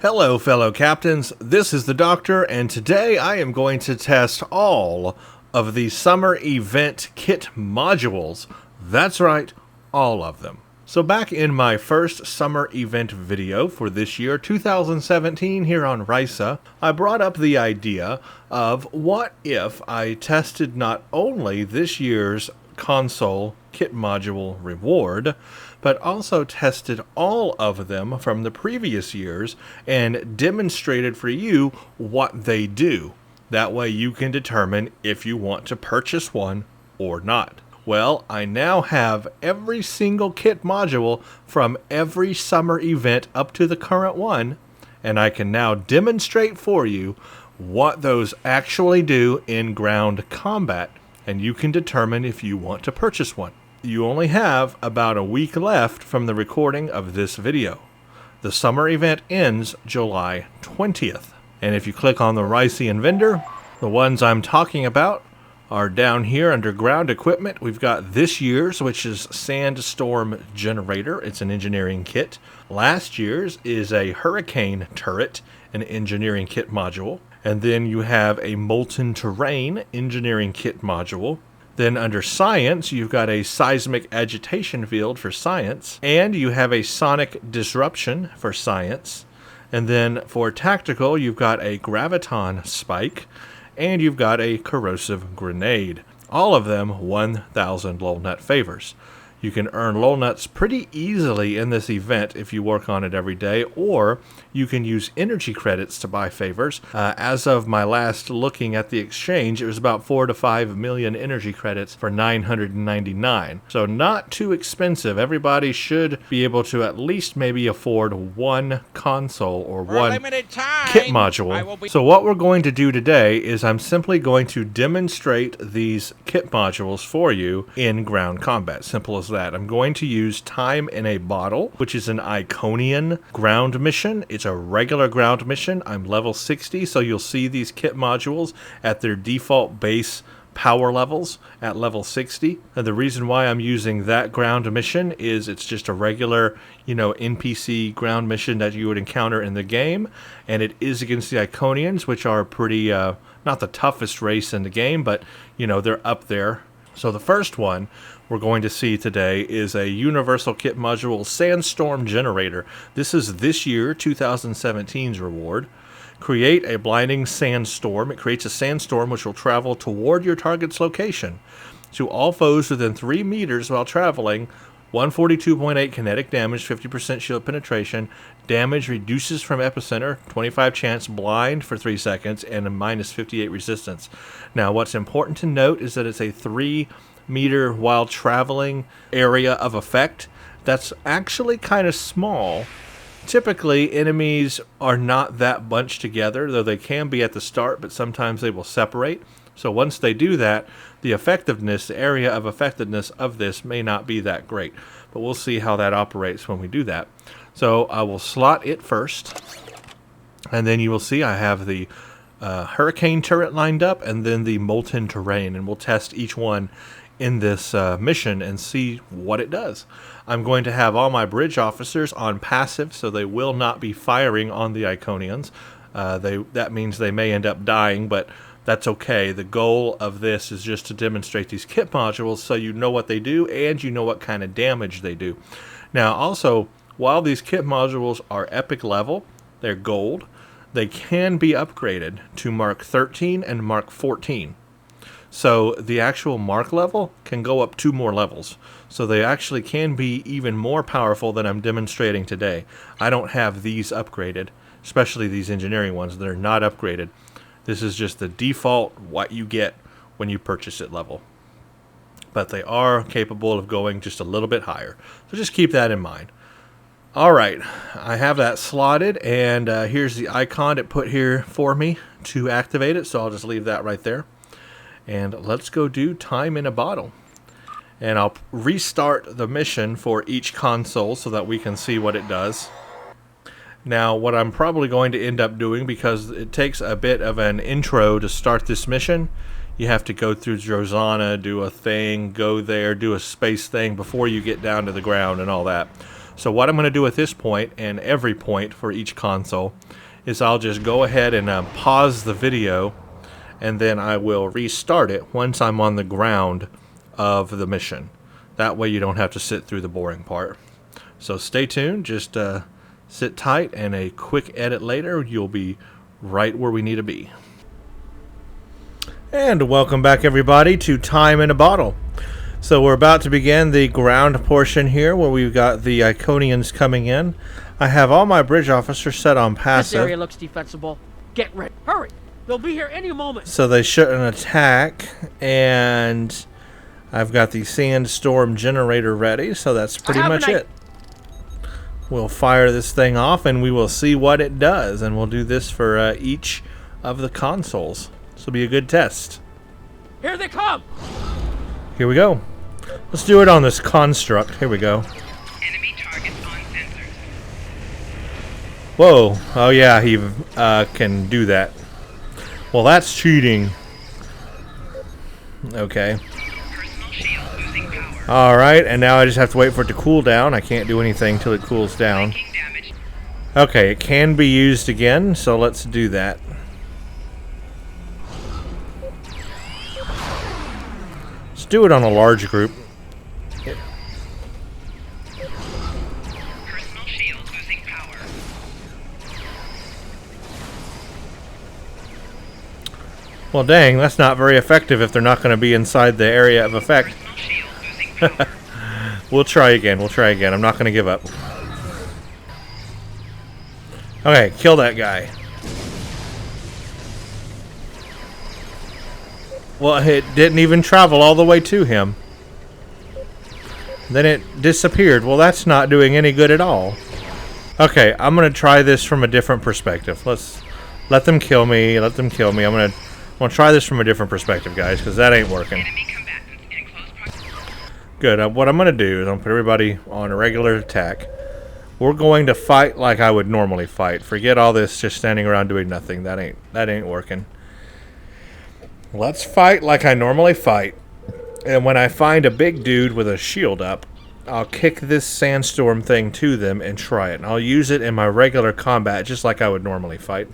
Hello, fellow captains. This is the Doctor, and today I am going to test all of the summer event kit modules. That's right, all of them. So back in my first summer event video for this year, 2017, here on Risa, I brought up the idea of what if I tested not only this year's console kit module reward, but also tested all of them from the previous years and demonstrated for you what they do. That way you can determine if you want to purchase one or not. Well, I now have every single kit module from every summer event up to the current one, and I can now demonstrate for you what those actually do in ground combat, and you can determine if you want to purchase one. You only have about a week left from the recording of this video. The summer event ends July 20th. And if you click on the Risian vendor, the ones I'm talking about are down here under ground equipment. We've got this year's, which is Sandstorm Generator. It's an engineering kit. Last year's is a Hurricane Turret, an engineering kit module. And then you have a Molten Terrain engineering kit module. Then under Science, you've got a Seismic Agitation field for Science, and you have a Sonic Disruption for Science. And then for Tactical, you've got a Graviton Spike, and you've got a Corrosive Grenade. All of them 1,000 lol nut favors. You can earn lol nuts pretty easily in this event if you work on it every day, or you can use energy credits to buy favors. As of my last looking at the exchange, it was about 4 to 5 million energy credits for 999. So not too expensive. Everybody should be able to at least maybe afford one console or one kit module. So what we're going to do today is I'm simply going to demonstrate these kit modules for you in ground combat. Simple as that. I'm going to use Time in a Bottle, which is an Iconian ground mission. It's a regular ground mission. I'm level 60, so you'll see these kit modules at their default base power levels at level 60. And the reason why I'm using that ground mission is it's just a regular, NPC ground mission that you would encounter in the game, and it is against the Iconians, which are pretty, not the toughest race in the game, but, they're up there. So the first one we're going to see today is a Universal Kit Module Sandstorm Generator. This is this year, 2017's reward. Create a blinding sandstorm. It creates a sandstorm which will travel toward your target's location. To all foes within 3 meters while traveling, 142.8 kinetic damage, 50% shield penetration. Damage reduces from epicenter, 25 chance blind for 3 seconds, and a minus 58 resistance. Now, what's important to note is that it's a 3 meter while traveling area of effect. That's actually kind of small. Typically, enemies are not that bunched together, though they can be at the start, but sometimes they will separate. So once they do that, the effectiveness, the area of effectiveness of this may not be that great. But we'll see how that operates when we do that. So I will slot it first. And then you will see I have the Hurricane Turret lined up and then the Molten Terrain. And we'll test each one in this mission and see what it does. I'm going to have all my bridge officers on passive, so they will not be firing on the Iconians. That means they may end up dying, but that's okay. The goal of this is just to demonstrate these kit modules so you know what they do and you know what kind of damage they do. Now also, while these kit modules are epic level, they're gold, they can be upgraded to Mark 13 and Mark 14. So the actual mark level can go up 2 more levels. So they actually can be even more powerful than I'm demonstrating today. I don't have these upgraded, especially these engineering ones that are not upgraded. This is just the default what you get when you purchase it level. But they are capable of going just a little bit higher. So just keep that in mind. Alright, I have that slotted, and here's the icon it put here for me to activate it. So I'll just leave that right there. And let's go do Time in a Bottle. And I'll restart the mission for each console so that we can see what it does. Now, what I'm probably going to end up doing, because it takes a bit of an intro to start this mission, you have to go through Drozana, do a thing, go there, do a space thing before you get down to the ground and all that. So what I'm going to do at this point, and every point for each console, is I'll just go ahead and pause the video, and then I will restart it once I'm on the ground of the mission. That way you don't have to sit through the boring part. So stay tuned, just sit tight, and a quick edit later, you'll be right where we need to be. And welcome back, everybody, to Time in a Bottle. So we're about to begin the ground portion here, where we've got the Iconians coming in. I have all my bridge officers set on passive. This area looks defensible. Get ready. Hurry! They'll be here any moment. So they shouldn't attack, and I've got the Sandstorm Generator ready, so that's pretty much it. We'll fire this thing off, and we will see what it does, and we'll do this for each of the consoles. This will be a good test. Here they come! Here we go. Let's do it on this construct. Here we go. Enemy targets on sensors. Whoa. Oh yeah, he can do that. Well, that's cheating. Okay. Personal shield losing power. Alright, and now I just have to wait for it to cool down. I can't do anything till it cools down. Taking damage. Okay, it can be used again, so let's do that. Let's do it on a large group. Personal shield losing power. Well, dang, that's not very effective if they're not going to be inside the area of effect. Personal shield losing power. We'll try again. We'll try again. I'm not going to give up. Okay, kill that guy. Well, it didn't even travel all the way to him. Then it disappeared. Well, that's not doing any good at all. Okay, I'm going to try this from a different perspective. Let's let them kill me. Let them kill me. I'm going to try this from a different perspective, guys, because that ain't working. Enemy combatants in close proximity. Good. What I'm going to do is I'm going to put everybody on a regular attack. We're going to fight like I would normally fight. Forget all this just standing around doing nothing. That ain't working. Let's fight like I normally fight. And when I find a big dude with a shield up, I'll kick this sandstorm thing to them and try it. And I'll use it in my regular combat just like I would normally fight.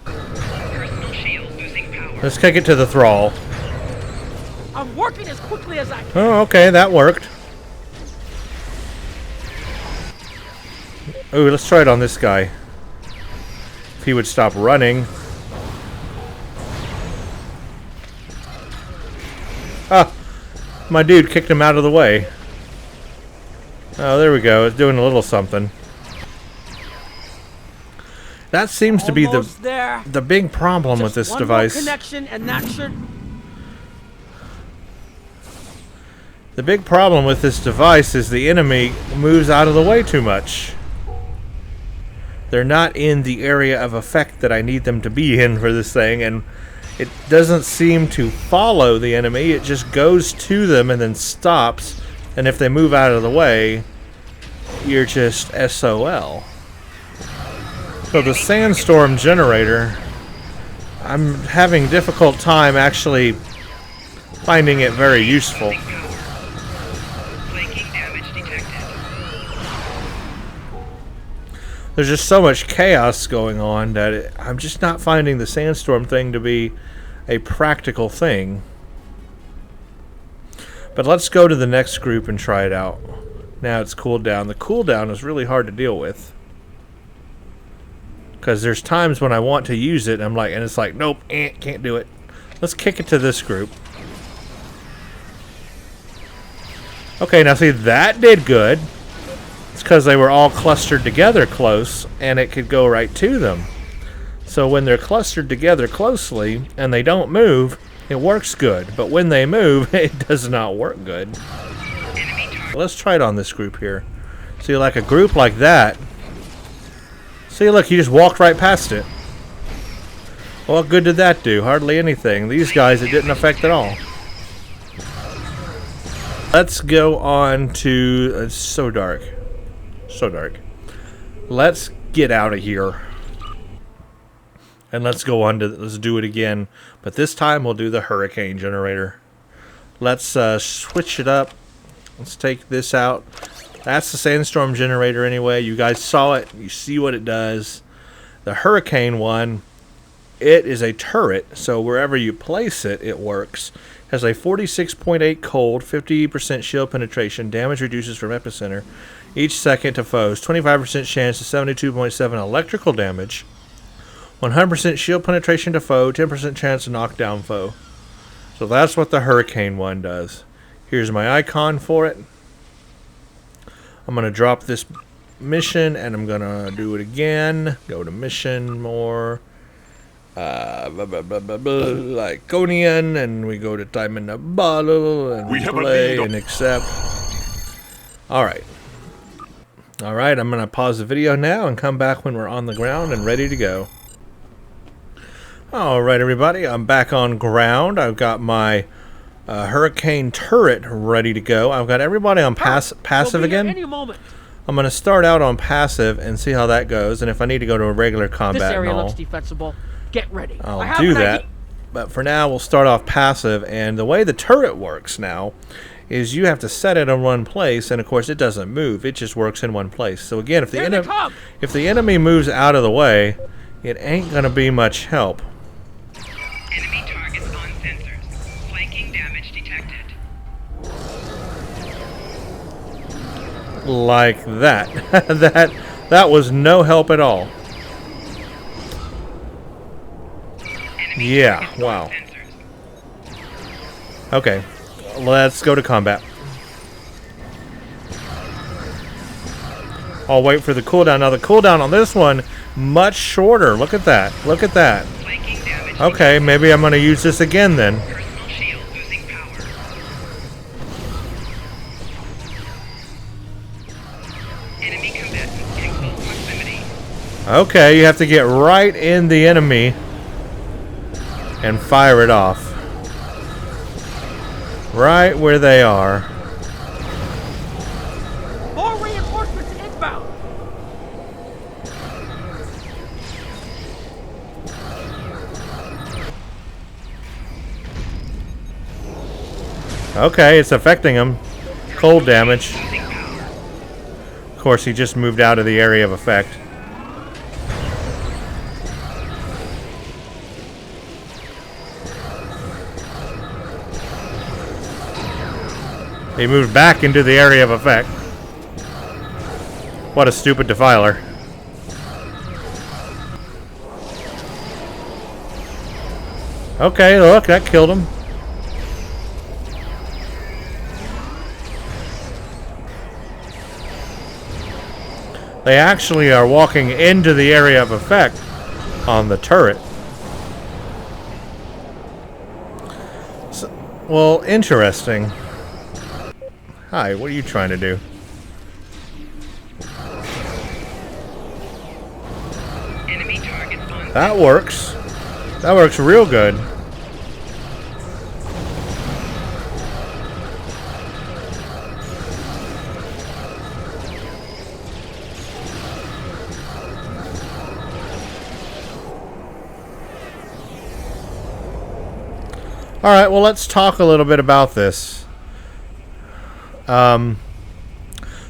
Personal shield losing power. Let's kick it to the thrall. I'm working as quickly as I can. Oh, okay, that worked. Ooh, let's try it on this guy. If he would stop running. Ah! My dude kicked him out of the way. Oh, there we go. It's doing a little something. That seems to be the big problem with this device. One more connection and that should... The big problem with this device is the enemy moves out of the way too much. They're not in the area of effect that I need them to be in for this thing, and it doesn't seem to follow the enemy. It just goes to them and then stops, and if they move out of the way, you're just SOL. So the Sandstorm Generator, I'm having a difficult time actually finding it very useful. Flanking damage detected. There's just so much chaos going on that I'm just not finding the sandstorm thing to be a practical thing. But let's go to the next group and try it out. Now it's cooled down. The cooldown is really hard to deal with, because there's times when I want to use it and I'm like, and it's like, nope, can't do it. Let's kick it to this group. Okay, now see, that did good. It's because they were all clustered together close, and it could go right to them. So when they're clustered together closely and they don't move, it works good. But when they move, it does not work good. Let's try it on this group here. See, like a group like that. See, look, he just walked right past it. What good did that do? Hardly anything. These guys, it didn't affect at all. Let's go on to... It's so dark. So dark. Let's get out of here. And let's go on to... Let's do it again. But this time we'll do the Hurricane Generator. Let's switch it up. Let's take this out. That's the Sandstorm Generator anyway. You guys saw it. You see what it does. The Hurricane one, it is a turret, so wherever you place it, it works. Has a 46.8 cold, 50% shield penetration, damage reduces from epicenter each second to foes, 25% chance to 72.7 electrical damage, 100% shield penetration to foe, 10% chance to knock down foe. So that's what the Hurricane one does. Here's my icon for it. I'm going to drop this mission and I'm going to do it again. Go to mission more. Lyconian, and we go to time in the bottle and we play and accept. Alright, I'm going to pause the video now and come back when we're on the ground and ready to go. Alright everybody, I'm back on ground. I've got my Hurricane turret ready to go. I've got everybody on passive again. Any moment. I'm going to start out on passive and see how that goes, and if I need to go to a regular combat This area and all, looks defensible. Get ready. I'll do that. But for now, we'll start off passive, and the way the turret works now is you have to set it in one place, and of course it doesn't move. It just works in one place. So again, if the enemy moves out of the way, it ain't going to be much help. Enemy targets on sensors. Flanking damage detected. Like that. that was no help at all. Yeah, wow. Okay, let's go to combat. I'll wait for the cooldown. Now the cooldown on this one, much shorter. Look at that. Look at that. Okay, maybe I'm going to use this again then. Personal shield losing power. Enemy combatants in close proximity. Okay, you have to get right in the enemy and fire it off. Right where they are. More reinforcements inbound. Okay, it's affecting him. Cold damage. Of course, he just moved out of the area of effect. He moved back into the area of effect. What a stupid defiler. Okay, look, that killed him. They actually are walking into the area of effect on the turret. So, well, interesting. Hi, what are you trying to do? Enemy targets on That works. That works real good. Alright, well let's talk a little bit about this.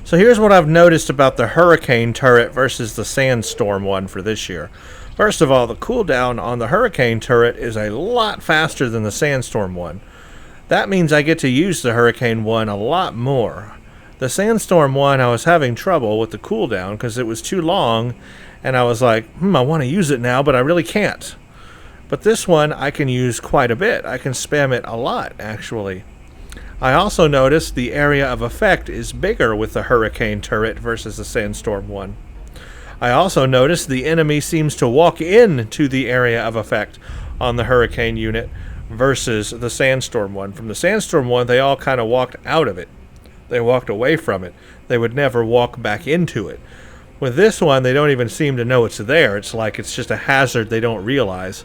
So here's what I've noticed about the Hurricane turret versus the Sandstorm one for this year. First of all, the cooldown on the Hurricane turret is a lot faster than the Sandstorm one. That means I get to use the Hurricane one a lot more. The Sandstorm one, I was having trouble with the cooldown because it was too long, and I was like, I want to use it now, but I really can't. But this one I can use quite a bit. I can spam it a lot, actually. I also noticed the area of effect is bigger with the Hurricane turret versus the Sandstorm one. I also noticed the enemy seems to walk into the area of effect on the Hurricane unit versus the Sandstorm one. From the Sandstorm one, they all kind of walked out of it. They walked away from it. They would never walk back into it. With this one, they don't even seem to know it's there. It's like it's just a hazard they don't realize.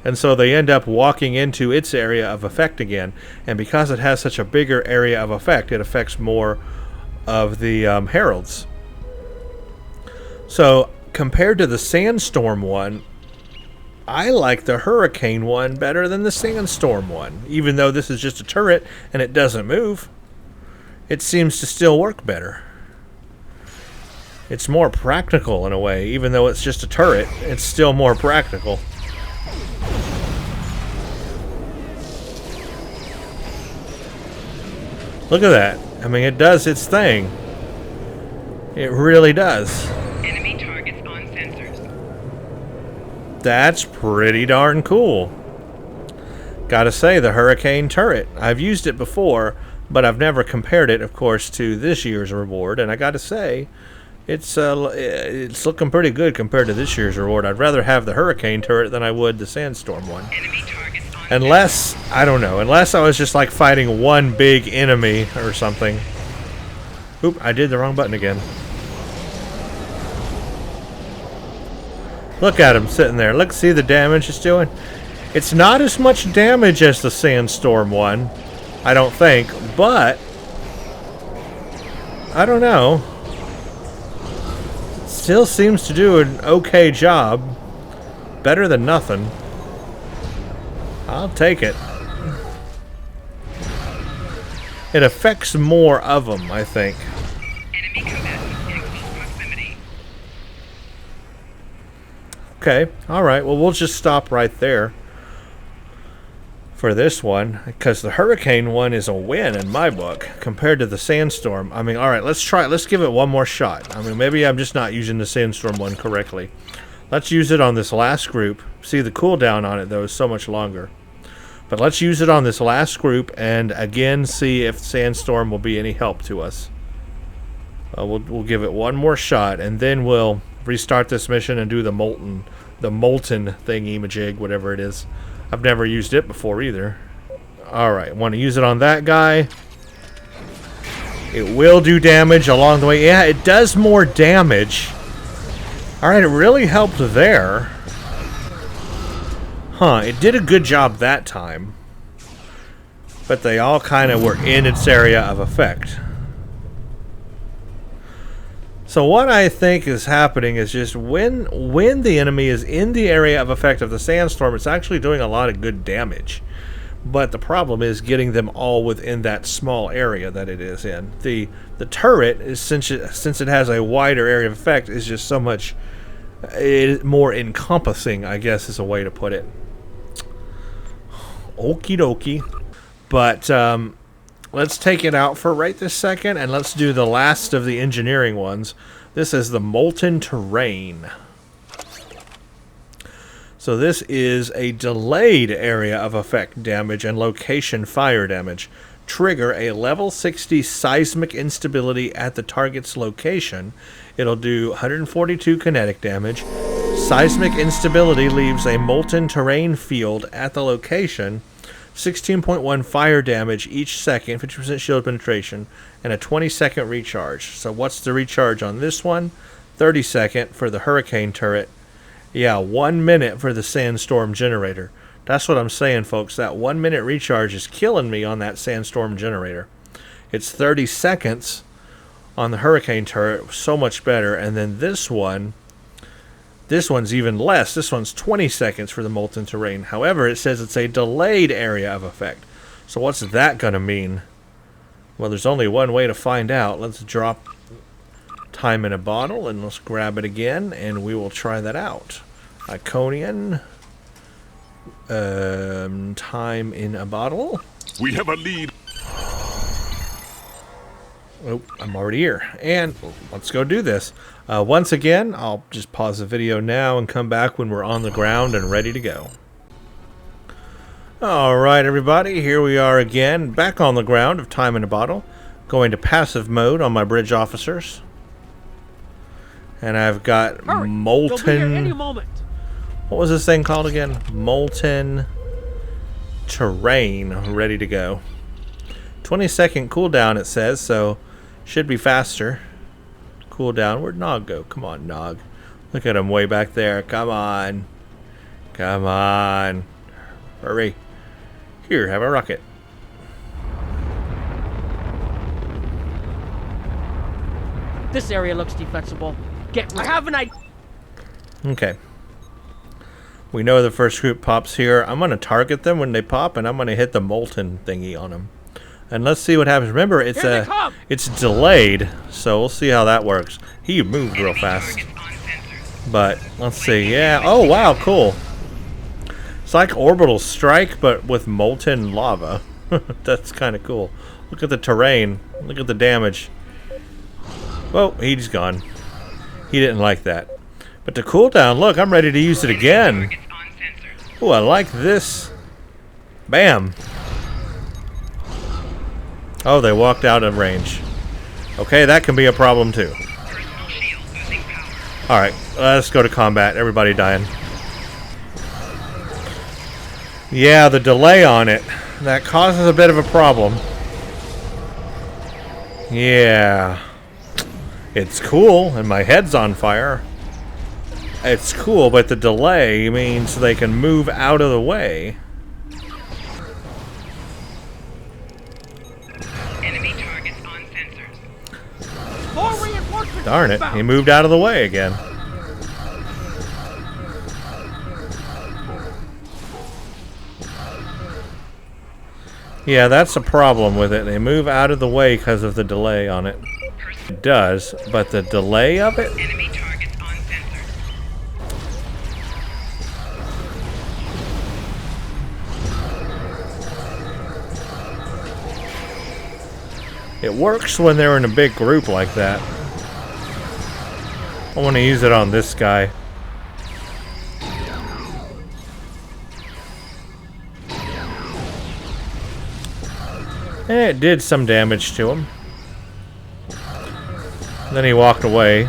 And so they end up walking into its area of effect again. And because it has such a bigger area of effect, it affects more of the heralds. So compared to the Sandstorm one, I like the Hurricane one better than the Sandstorm one. Even though this is just a turret and it doesn't move, it seems to still work better. It's more practical in a way. Even though it's just a turret, it's still more practical. Look at that. I mean, it does its thing. It really does. Enemy targets on sensors. That's pretty darn cool. Gotta say, the Hurricane turret. I've used it before, but I've never compared it, of course, to this year's reward. And I gotta say, it's looking pretty good compared to this year's reward. I'd rather have the Hurricane turret than I would the Sandstorm one. Enemy targets on Unless, I don't know, unless I was just like fighting one big enemy or something. Oop, I did the wrong button again. Look at him sitting there. Look, see the damage it's doing? It's not as much damage as the Sandstorm one, I don't think, but I don't know. Still seems to do an okay job. Better than nothing. I'll take it. It affects more of them, I think. enemy combatants in close proximity. Okay, alright, well we'll just stop right there for this one, because the Hurricane one is a win in my book compared to the Sandstorm. I mean, alright, let's give it one more shot. I mean, maybe I'm just not using the Sandstorm one correctly. Let's use it on this last group. See, the cooldown on it though is so much longer. But let's use it on this last group and again see if Sandstorm will be any help to us. We'll give it one more shot and then we'll restart this mission and do the molten thingy-majig, whatever it is. I've never used it before either. Alright, want to use it on that guy. It will do damage along the way. Yeah, it does more damage. Alright, it really helped there. Huh, it did a good job that time. But they all kind of were in its area of effect. So what I think is happening is just when the enemy is in the area of effect of the Sandstorm, it's actually doing a lot of good damage. But the problem is getting them all within that small area that it is in. The turret, is since it has a wider area of effect, is just so much more encompassing, I guess is a way to put it. Okie dokie. But let's take it out for right this second, and let's do the last of the engineering ones. This is the Molten Terrain. So this is a delayed area of effect damage and location fire damage. Trigger a level 60 seismic instability at the target's location. It'll do 142 kinetic damage. Seismic instability leaves a molten terrain field at the location. 16.1 fire damage each second, 50% shield penetration, and a 20-second recharge. So what's the recharge on this one? 30-second for the Hurricane turret. Yeah, 1 minute for the Sandstorm Generator. That's what I'm saying, folks. That 1 minute recharge is killing me on that Sandstorm Generator. It's 30 seconds on the Hurricane turret, so much better. And then this one's even less. This one's 20 seconds for the Molten Terrain. However, it says it's a delayed area of effect. So what's that going to mean? Well, there's only one way to find out. Let's drop time in a bottle and let's grab it again and we will try that out. Iconian. Time in a bottle. We have a lead. Oh, I'm already here. And let's go do this. Once again, I'll just pause the video now and come back when we're on the ground and ready to go. Alright everybody, here we are again, back on the ground of Time in a Bottle. Going to passive mode on my bridge officers. And I've got Hurry, Molten... they'll be here any moment. What was this thing called again? Molten Terrain ready to go. 20-second cooldown it says, so should be faster. Cooldown. Where'd Nog go? Come on, Nog. Look at him way back there. Come on. Come on. Hurry. Here, have a rocket. This area looks defensible. I have an idea. Okay. We know the first group pops here. I'm going to target them when they pop, and I'm going to hit the molten thingy on them. And let's see what happens. Remember, it's Here they come. it's delayed, so we'll see how that works. He moved real fast. But let's see. Yeah. Oh wow, cool. It's like orbital strike, but with molten lava. That's kind of cool. Look at the terrain. Look at the damage. Whoa, he's gone. He didn't like that. But the cooldown, look, I'm ready to use it again. Oh, I like this. Bam. Oh, they walked out of range. Okay, that can be a problem too. Alright, let's go to combat. Everybody dying. Yeah, the delay on it. That causes a bit of a problem. Yeah. It's cool, and my head's on fire. It's cool, but the delay means they can move out of the way. Enemy targets on sensors. More reinforcements. Darn it, inbound. he moved out of the way again. Yeah, that's a problem with it. They move out of the way because of the delay on it. It does, but the delay of it? Enemy targets on sensors. It works when they're in a big group like that. I want to use it on this guy. And it did some damage to him. Then he walked away.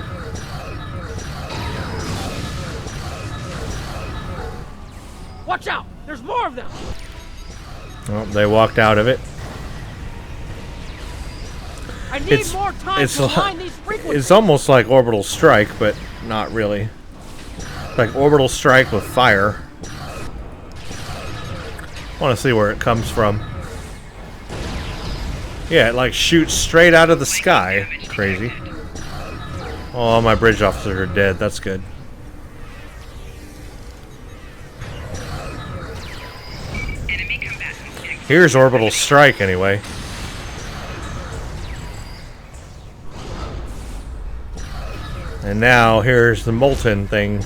Watch out! There's more of them. Oh, they walked out of it. I need more time to line these frequencies. It's almost like orbital strike, but not really. Like orbital strike with fire. I want to see where it comes from. Yeah, it like shoots straight out of the sky. Crazy. Oh, all my bridge officers are dead. That's good. Enemy combatants getting Here's orbital strike anyway. And now here's the molten thing.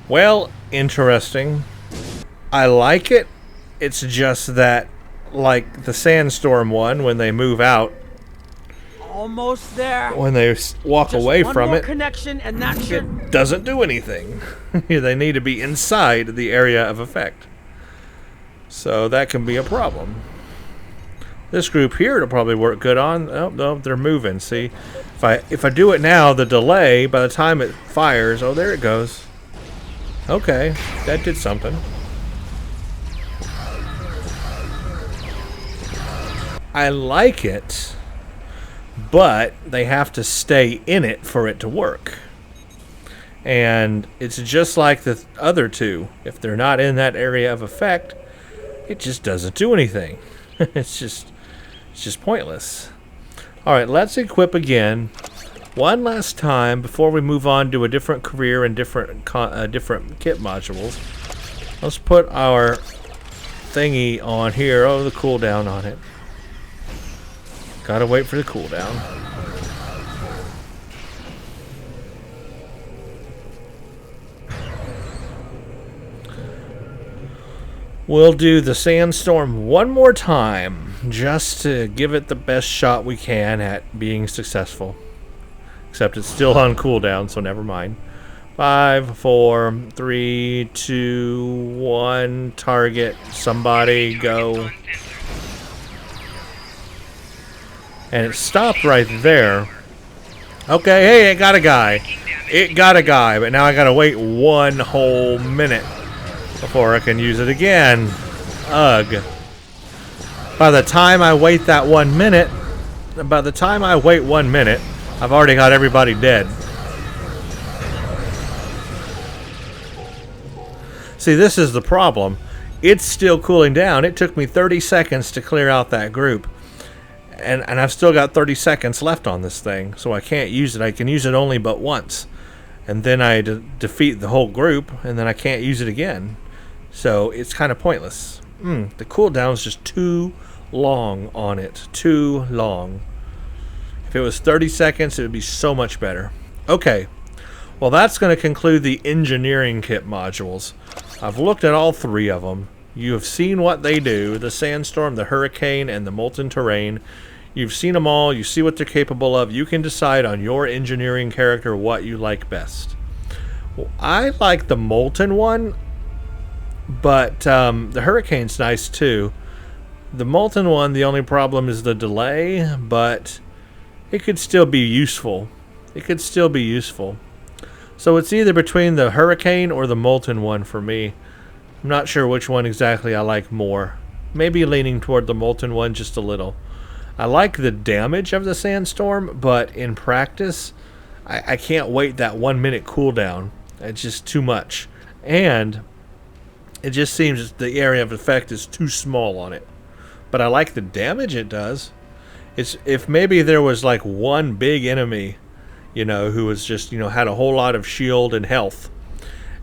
Well, interesting. I like it. It's just that, like the Sandstorm one, when they move out, Almost there. when they walk Just away one from more it, connection, and that should. it doesn't do anything. They need to be inside the area of effect. So that can be a problem. This group here it'll probably work good on. Oh, no, they're moving. See, if I do it now, the delay by the time it fires. Oh, there it goes. Okay, that did something. I like it, but they have to stay in it for it to work. And it's just like the other two. If they're not in that area of effect, it just doesn't do anything. It's just pointless. Alright, let's equip again. One last time before we move on to a different career and different kit modules. Let's put our thingy on here. Oh, the cooldown on it. Gotta wait for the cooldown. We'll do the Sandstorm one more time, just to give it the best shot we can at being successful. Except it's still on cooldown, so never mind. 5, 4, 3, 2, 1, target, somebody, go. And it stopped right there. Okay, hey, it got a guy. It got a guy, but now I gotta wait 1 whole minute before I can use it again. Ugh. By the time I wait 1 minute, I've already got everybody dead. See, this is the problem. It's still cooling down. It took me 30 seconds to clear out that group. And I've still got 30 seconds left on this thing, so I can't use it. I can use it only but once. And then I defeat the whole group, and then I can't use it again. So it's kind of pointless. The cooldown's just too long on it. Too long. If it was 30 seconds, it would be so much better. Okay. Well, that's going to conclude the engineering kit modules. I've looked at all 3 of them. You have seen what they do. The Sandstorm, the Hurricane, and the Molten Terrain. You've seen them all. You see what they're capable of. You can decide on your engineering character what you like best. Well, I like the Molten one, but the Hurricane's nice too. The Molten one, the only problem is the delay, but it could still be useful. It could still be useful. So it's either between the Hurricane or the Molten one for me. I'm not sure which one exactly I like more. Maybe leaning toward the Molten one just a little. I like the damage of the Sandstorm, but in practice, I can't wait that 1 minute cooldown. It's just too much. And it just seems the area of effect is too small on it. But I like the damage it does. It's if maybe there was like one big enemy, who was just, had a whole lot of shield and health,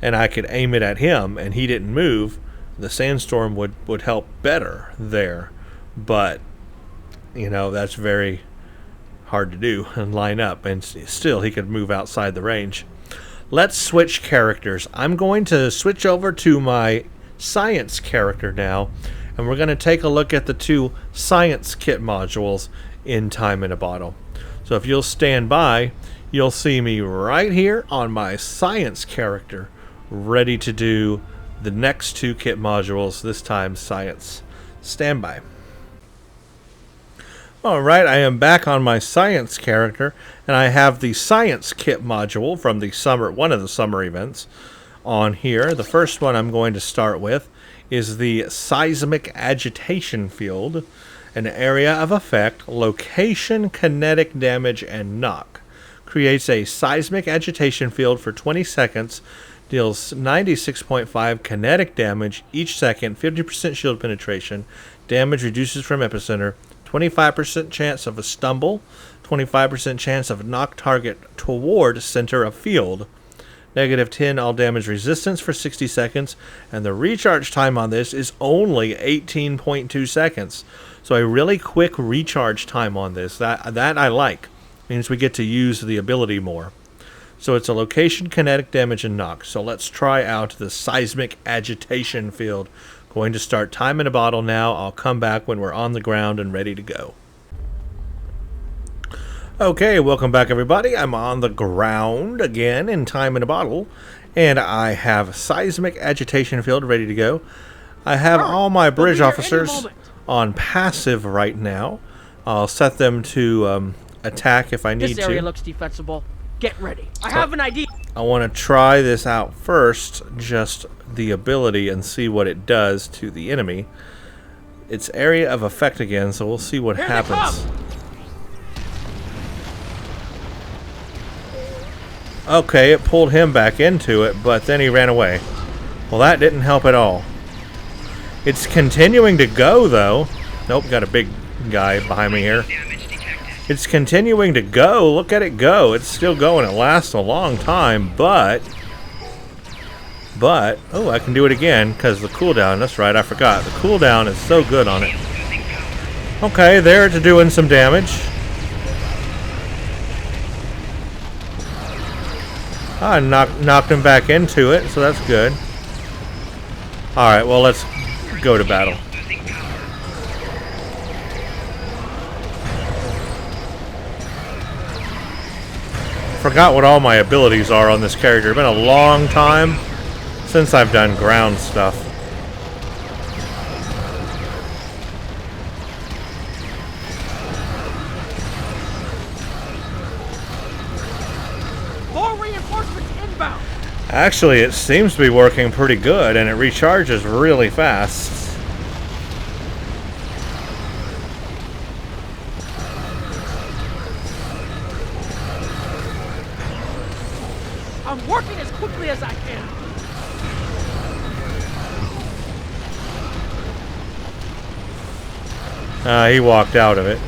and I could aim it at him and he didn't move, the Sandstorm would help better there. But, that's very hard to do and line up, and still he could move outside the range. Let's switch characters. I'm going to switch over to my science character now, and we're going to take a look at the 2 science kit modules in Time in a Bottle. So if you'll stand by, you'll see me right here on my science character, ready to do the next 2 kit modules, this time science. Stand by. Alright, I am back on my science character, and I have the science kit module from the one of the summer events on here. The first one I'm going to start with is the Seismic Agitation field, an area of effect, location, kinetic damage, and knock. Creates a seismic agitation field for 20 seconds, deals 96.5 kinetic damage each second, 50% shield penetration, damage reduces from epicenter, 25% chance of a stumble, 25% chance of knock target toward center of field, -10 all damage resistance for 60 seconds, and the recharge time on this is only 18.2 seconds. So a really quick recharge time on this, that I like. Means we get to use the ability more. So it's a location, kinetic damage, and knock. So let's try out the Seismic Agitation field. Going to start Time in a Bottle now. I'll come back when we're on the ground and ready to go. Okay, welcome back everybody. I'm on the ground again in Time in a Bottle, and I have Seismic Agitation field ready to go. I have all my bridge officers on passive right now. I'll set them to attack if I need to. This area looks defensible. Get ready. I have an idea. I want to try this out first, just the ability, and see what it does to the enemy. It's area of effect again, so we'll see what happens. Okay, it pulled him back into it, but then he ran away. Well, that didn't help at all. It's continuing to go, though. Nope, got a big guy behind me here. It's continuing to go. Look at it go. It's still going. It lasts a long time, but... oh, I can do it again, because the cooldown, that's right, I forgot. The cooldown is so good on it. Okay, there it's doing some damage. I knocked him back into it, so that's good. Alright, well, let's go to battle. Forgot what all my abilities are on this character. It's been a long time since I've done ground stuff. More reinforcements inbound. Actually, it seems to be working pretty good, and it recharges really fast. I'm working as quickly as I can. He walked out of it.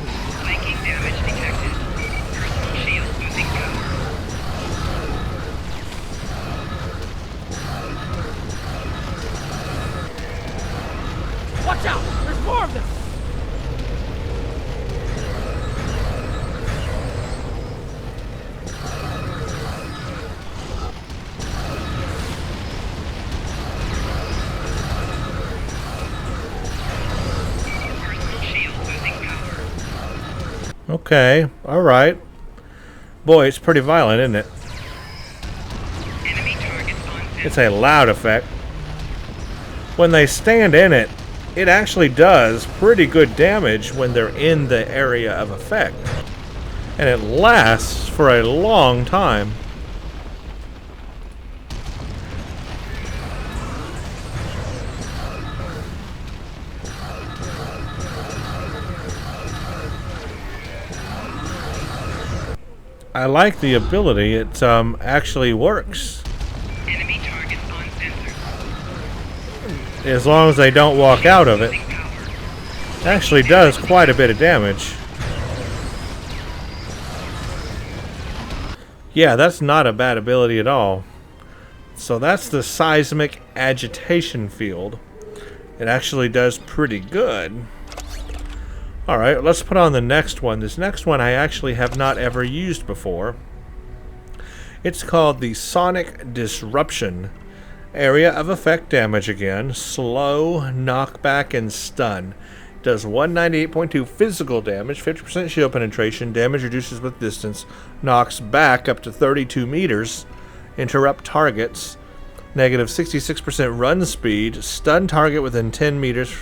Okay, alright. Boy, it's pretty violent, isn't it? Enemy targets on sensor. It's a loud effect. When they stand in it, it actually does pretty good damage when they're in the area of effect. And it lasts for a long time. I like the ability. It actually works. Enemy targets on sensor. As long as they don't walk out of it. Losing power. It actually does quite a bit of damage. Yeah, that's not a bad ability at all. So that's the Seismic Agitation field. It actually does pretty good. Alright, let's put on the next one. This next one I actually have not ever used before. It's called the Sonic Disruption. Area of effect damage again. Slow, knockback, and stun. Does 198.2 physical damage, 50% shield penetration, damage reduces with distance, knocks back up to 32 meters, interrupt targets, negative 66% run speed, stun target within 10 meters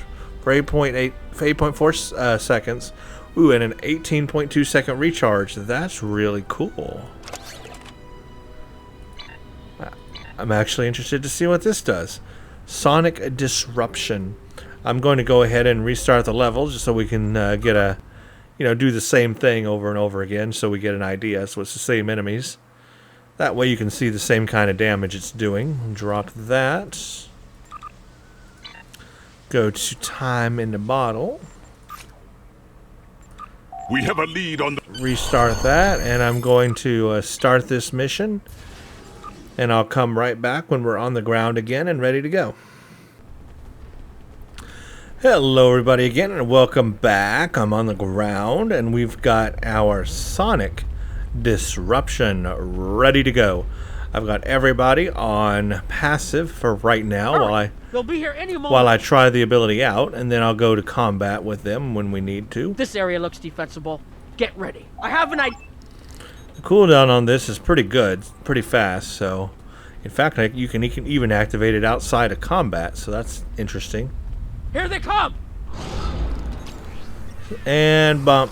for 8.4 seconds. Ooh, and an 18.2 second recharge. That's really cool. I'm actually interested to see what this does. Sonic Disruption. I'm going to go ahead and restart the level just so we can get a, do the same thing over and over again so we get an idea. So it's the same enemies. That way you can see the same kind of damage it's doing. Drop that. Go to time in the bottle. We have a lead on the... Restart that, and I'm going to start this mission. And I'll come right back when we're on the ground again and ready to go. Hello everybody again, and welcome back. I'm on the ground, and we've got our Sonic Disruption ready to go. I've got everybody on passive for right now They'll be here any moment. while I try the ability out, and then I'll go to combat with them when we need to. This area looks defensible. Get ready. I have an idea. The cooldown on this is pretty good, pretty fast, so in fact you can even activate it outside of combat, so that's interesting. Here they come. And bump.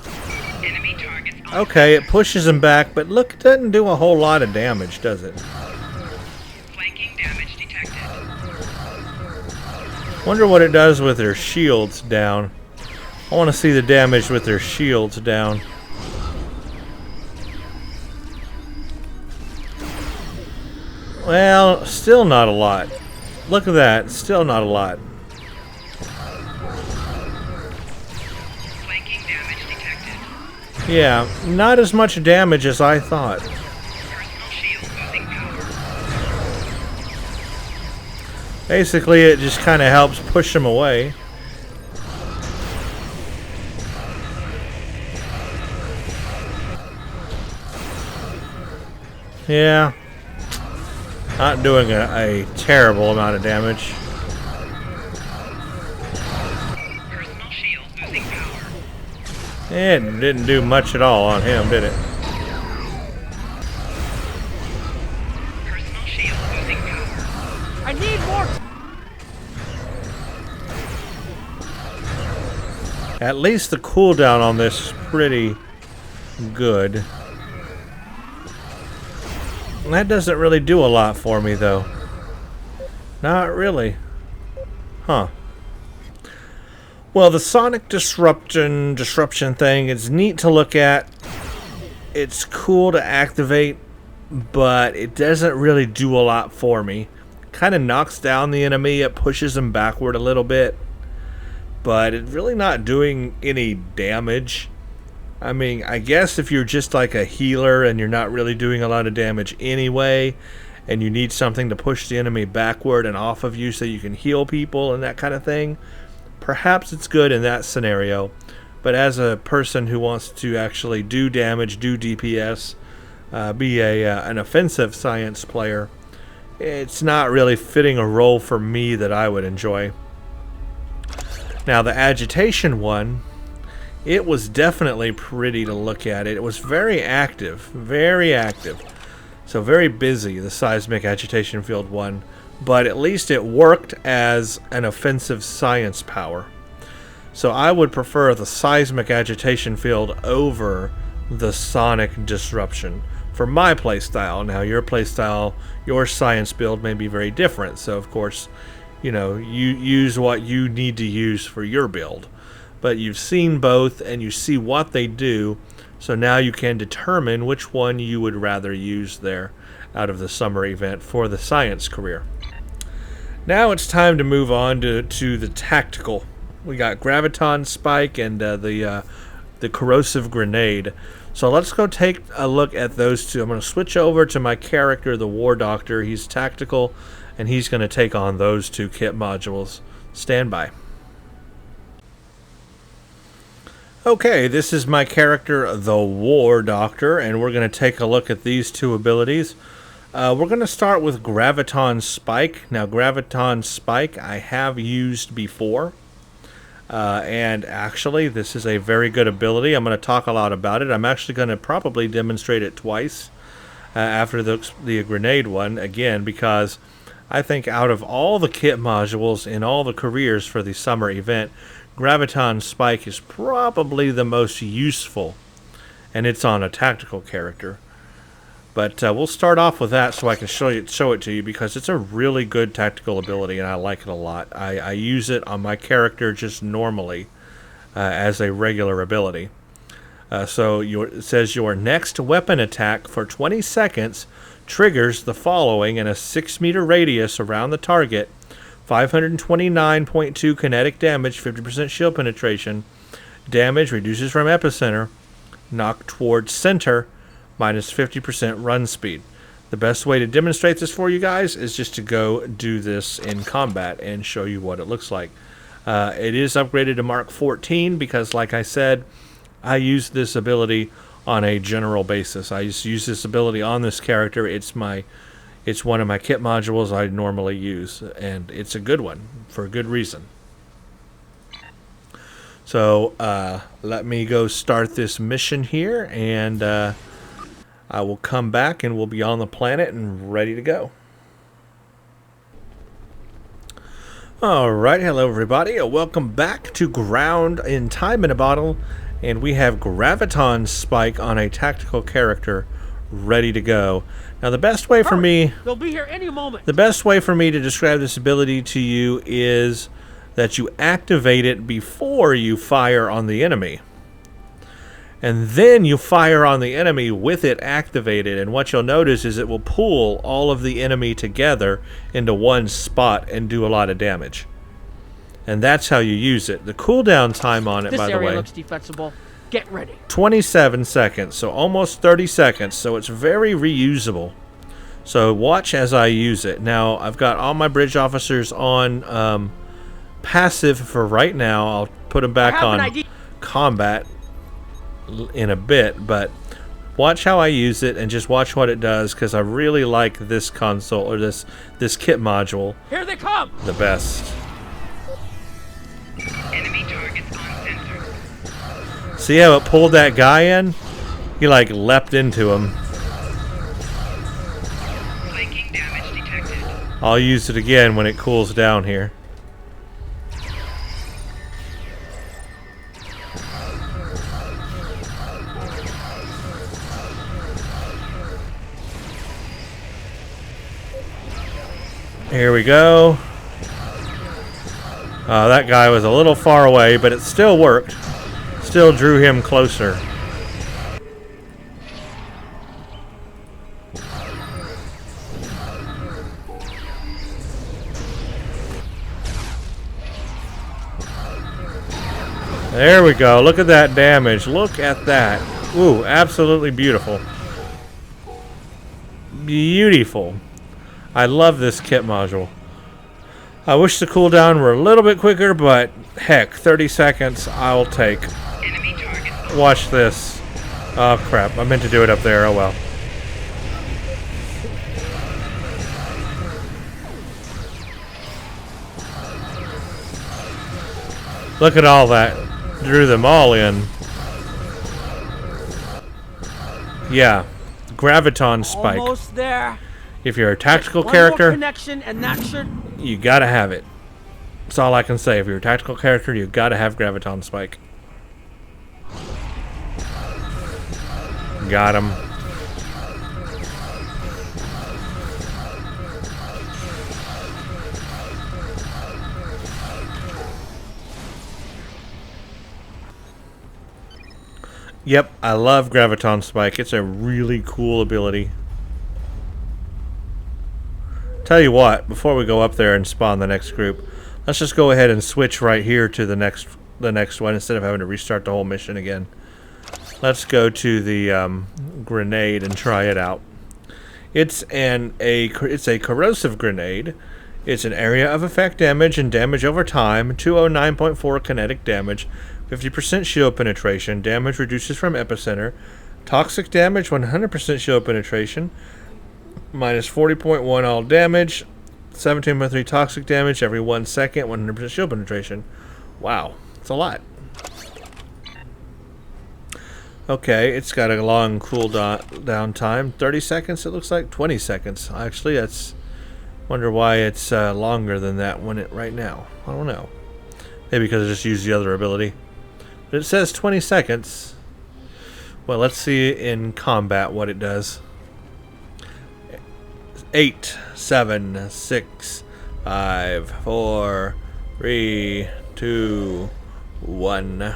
Enemy targets on Okay, it pushes them back, but look, it doesn't do a whole lot of damage, does it? flanking damage detected. Wonder what it does with their shields down. I want to see the damage with their shields down. Well, still not a lot. Look at that, still not a lot. Flanking damage detected. Yeah, not as much damage as I thought. Personal shield losing power. Basically, it just kind of helps push them away. Yeah. Not doing a terrible amount of damage. Personal shield losing power. It didn't do much at all on him, did it? Personal shield losing power. I need more. At least the cooldown on this is pretty good. That doesn't really do a lot for me, though. Not really. Huh. Well, the Sonic disruption thing is neat to look at. It's cool to activate, but it doesn't really do a lot for me. Kind of knocks down the enemy. It pushes them backward a little bit. But it's really not doing any damage. I mean, I guess if you're just like a healer and you're not really doing a lot of damage anyway, and you need something to push the enemy backward and off of you so you can heal people and that kind of thing, perhaps it's good in that scenario. But as a person who wants to actually do damage, do DPS, be an offensive science player, it's not really fitting a role for me that I would enjoy. Now the Agitation one it was definitely pretty to look at. It was very active, very active. So very busy, the Seismic Agitation Field 1, but at least it worked as an offensive science power. So I would prefer the Seismic Agitation Field over the Sonic Disruption for my playstyle. Now your playstyle, your science build may be very different, so of course, you know, you use what you need to use for your build. But you've seen both and you see what they do, so now you can determine which one you would rather use there out of the summer event for the science career. Now it's time to move on to the tactical. We got Graviton Spike and the Corrosive Grenade. So let's go take a look at those two. I'm going to switch over to my character, the War Doctor. He's tactical, and he's going to take on those two kit modules. Stand by. Okay, this is my character, the War Doctor, and we're going to take a look at these two abilities. We're going to start with Graviton Spike. Now, Graviton Spike I have used before, and actually this is a very good ability. I'm going to talk a lot about it. I'm actually going to probably demonstrate it twice after the grenade one, again, because I think out of all the kit modules in all the careers for the summer event, Graviton Spike is probably the most useful, and it's on a tactical character. But we'll start off with that so I can show it to you, because it's a really good tactical ability and I like it a lot. I use it on my character just normally as a regular ability. So it says your next weapon attack for 20 seconds triggers the following in a 6-meter radius around the target: 529.2 kinetic damage, 50% shield penetration, damage reduces from epicenter, knock towards center, minus 50% run speed. The best way to demonstrate this for you guys is just to go do this in combat and show you what it looks like. It is upgraded to Mark 14 because, like I said, I use this ability on a general basis. I just use this ability on this character. It's one of my kit modules I normally use, and it's a good one for a good reason. So let me go start this mission here, and I will come back and we'll be on the planet and ready to go. Alright, hello everybody, welcome back to Ground in Time in a Bottle, and we have Graviton Spike on a tactical character ready to go. Now the best way for me, they'll be here any moment. The best way for me to describe this ability to you is that you activate it before you fire on the enemy. And then you fire on the enemy with it activated, and what you'll notice is it will pull all of the enemy together into one spot and do a lot of damage. And that's how you use it. The cooldown time on it, by the way, this area looks defensible. Get ready. 27 seconds, so almost 30 seconds, so it's very reusable. So watch as I use it. Now, I've got all my bridge officers on passive for right now. I'll put them back on combat in a bit, but watch how I use it and just watch what it does, because I really like this console, or this kit module. Here they come! The best. Enemy targets on center. See how it pulled that guy in? He like leapt into him. Flanking damage detected. I'll use it again when it cools down here. Here we go. That guy was a little far away, but it still worked. Still drew him closer. There we go. Look at that damage. Look at that. Ooh, absolutely beautiful. Beautiful. I love this kit module. I wish the cooldown were a little bit quicker, but heck, 30 seconds I'll take. Enemy target. Watch this. Oh crap, I meant to do it up there, oh well. Look at all that. Drew them all in. Yeah. Graviton Spike. Almost there. If you're a tactical One character, more connection, and that should. you gotta have it. That's all I can say. If you're a tactical character, you gotta have Graviton Spike. Got him. Yep, I love Graviton Spike. It's a really cool ability. Tell you what, before we go up there and spawn the next group, let's just go ahead and switch right here to the next one instead of having to restart the whole mission again. Let's go to the grenade and try it out. It's a corrosive grenade. It's an area of effect damage and damage over time, 209.4 kinetic damage, 50% shield penetration, damage reduces from epicenter, toxic damage 100% shield penetration, minus 40.1 all damage, 17.3 toxic damage every 1 second, 100% shield penetration. Wow, it's a lot. Okay, it's got a long cooldown time, 30 seconds. It looks like 20 seconds. Actually, that's wonder why it's longer than that right now. I don't know. Maybe because I just used the other ability. But it says 20 seconds. Well, let's see in combat what it does. 8, 7, 6, 5, 4, 3, 2, 1.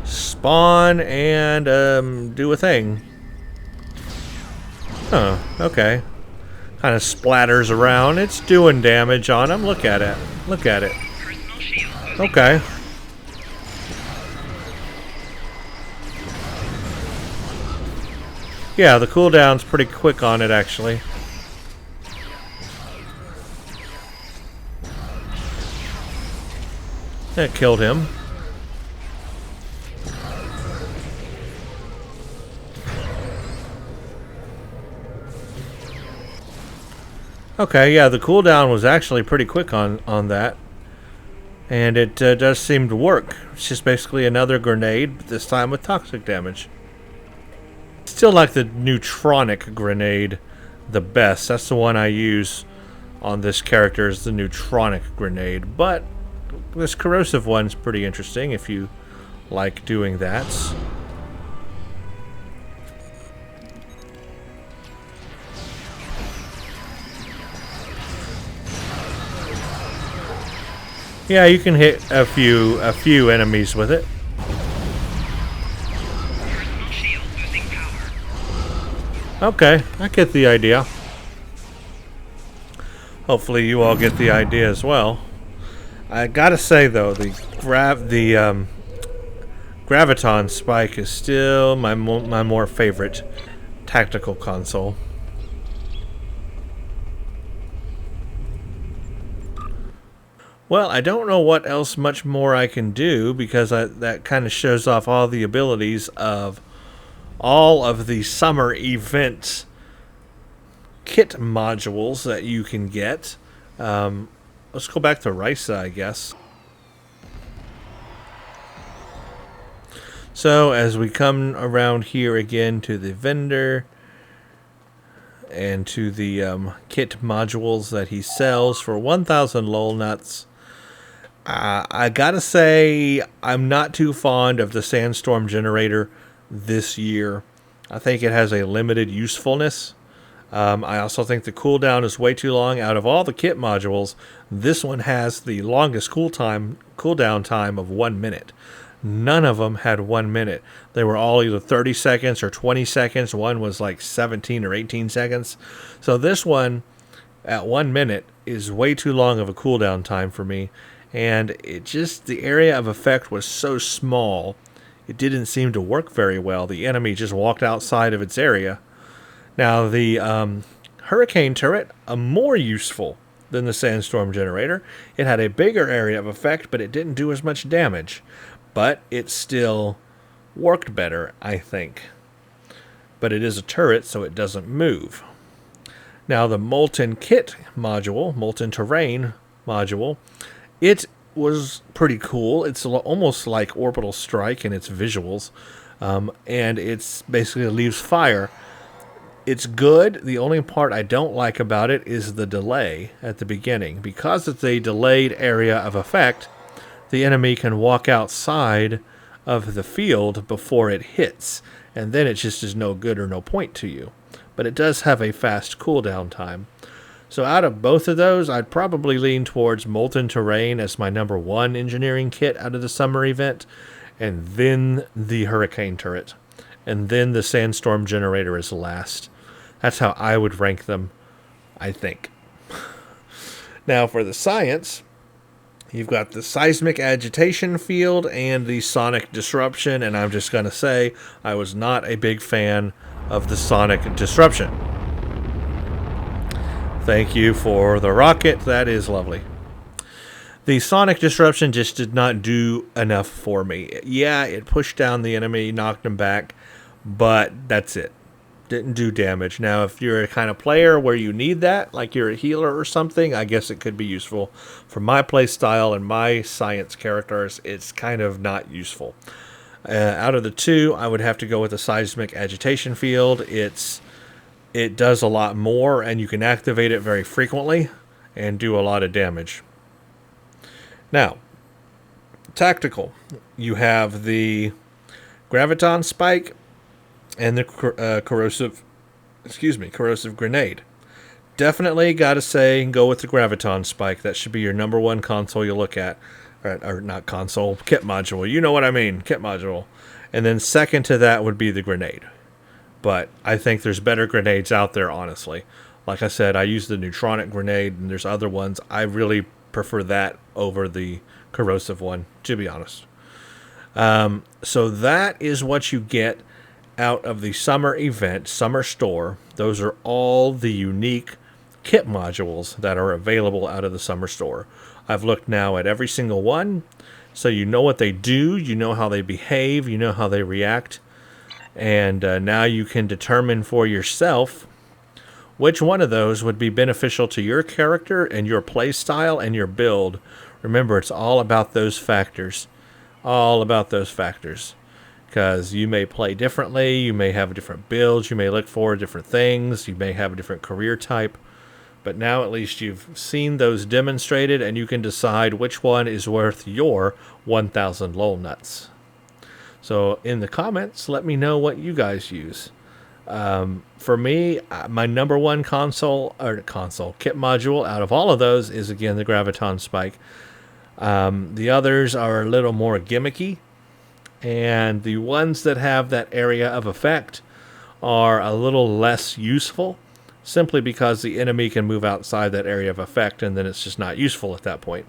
Spawn and do a thing. Huh, okay. Kind of splatters around. It's doing damage on him. Look at it. Look at it. Okay. Yeah, the cooldown's pretty quick on it, actually. That killed him. Okay, yeah, the cooldown was actually pretty quick on that. And it does seem to work. It's just basically another grenade, but this time with toxic damage. Still like the neutronic grenade the best. That's the one I use on this character, is the neutronic grenade. But this corrosive one's pretty interesting if you like doing that. Yeah, you can hit a few enemies with it. Okay, I get the idea. Hopefully you all get the idea as well. I gotta say though, the Graviton Spike is still my more favorite tactical console. Well, I don't know what else much more I can do, because that kind of shows off all the abilities of all of the summer event kit modules that you can get. Let's go back to Risa, I guess. So as we come around here again to the vendor and to the kit modules that he sells for 1,000 lol nuts, I gotta say I'm not too fond of the Sandstorm Generator this year. I think it has a limited usefulness. I also think the cooldown is way too long. Out of all the kit modules, this one has the longest cooldown time of 1 minute. None of them had 1 minute. They were all either 30 seconds or 20 seconds. One was like 17 or 18 seconds. So this one at 1 minute is way too long of a cooldown time for me. And it just, the area of effect was so small, it didn't seem to work very well. The enemy just walked outside of its area. Now the Hurricane Turret, more useful than the Sandstorm Generator. It had a bigger area of effect, but it didn't do as much damage. But it still worked better, I think. But it is a turret, so it doesn't move. Now the Molten Kit module, Molten Terrain, module. It was pretty cool. It's almost like Orbital Strike in its visuals, and it's basically leaves fire. It's good. The only part I don't like about it is the delay at the beginning. Because it's a delayed area of effect, the enemy can walk outside of the field before it hits, and then it just is no good or no point to you. But it does have a fast cooldown time. So out of both of those, I'd probably lean towards Molten Terrain as my number 1 engineering kit out of the summer event, and then the Hurricane Turret, and then the Sandstorm Generator is last. That's how I would rank them, I think. Now for the science, you've got the Seismic Agitation field and the Sonic Disruption, and I'm just going to say I was not a big fan of the Sonic Disruption. Thank you for the rocket. That is lovely. The Sonic Disruption just did not do enough for me. Yeah, it pushed down the enemy, knocked him back, but that's it. Didn't do damage. Now, if you're a kind of player where you need that, like you're a healer or something, I guess it could be useful. For my play style and my science characters, it's kind of not useful. Out of the two, I would have to go with the Seismic Agitation field. It does a lot more, and you can activate it very frequently and do a lot of damage. Now, tactical. You have the Graviton Spike and the Corrosive Grenade. Definitely got to say, go with the Graviton Spike. That should be your number 1 console you look at. Or not console, kit module. You know what I mean, kit module. And then second to that would be the grenade. But I think there's better grenades out there, honestly. Like I said, I use the Neutronic Grenade, and there's other ones. I really prefer that over the corrosive one, to be honest. So that is what you get out of the summer event, summer store. Those are all the unique kit modules that are available out of the summer store. I've looked now at every single one, so you know what they do, you know how they behave, you know how they react, and now you can determine for yourself which one of those would be beneficial to your character and your play style and your build. Remember, it's all about those factors. All about those factors. Because you may play differently, you may have different builds, you may look for different things, you may have a different career type. But now at least you've seen those demonstrated, and you can decide which one is worth your 1,000 lol nuts. So in the comments, let me know what you guys use. For me, my number 1 kit module out of all of those is, again, the Graviton Spike. The others are a little more gimmicky, and the ones that have that area of effect are a little less useful, simply because the enemy can move outside that area of effect, and then it's just not useful at that point.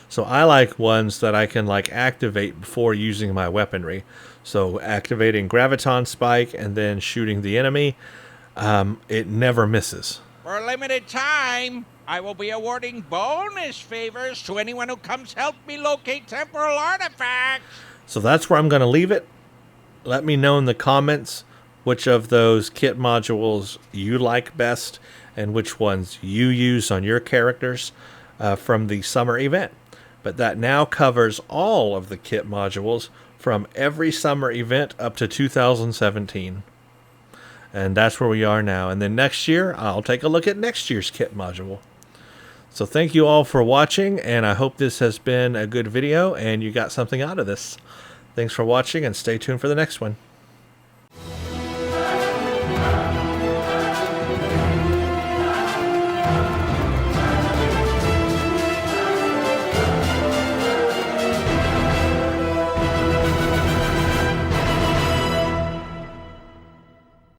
So I like ones that I can activate before using my weaponry. So activating Graviton Spike and then shooting the enemy, it never misses. For a limited time, I will be awarding bonus favors to anyone who comes help me locate temporal artifacts. So that's where I'm going to leave it. Let me know in the comments which of those kit modules you like best and which ones you use on your characters from the summer event. But that now covers all of the kit modules from every summer event up to 2017. And that's where we are now. And then next year, I'll take a look at next year's kit module. So thank you all for watching, and I hope this has been a good video and you got something out of this. Thanks for watching, and stay tuned for the next one.